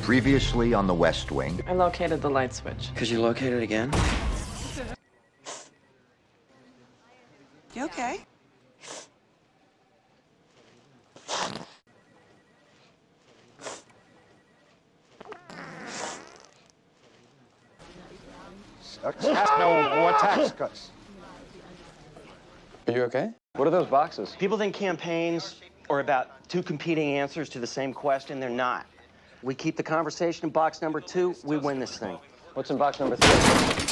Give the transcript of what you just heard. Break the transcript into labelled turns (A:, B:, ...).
A: Previously on the West Wing.
B: I located the light switch.
C: Could you locate it again?
D: You okay?
E: No more tax cuts.
F: Are you okay?
E: What are those boxes?
G: People think campaigns are about two competing answers to the same question. They're not. We keep the conversation in box number 2, we win this thing.
E: What's in box number 3?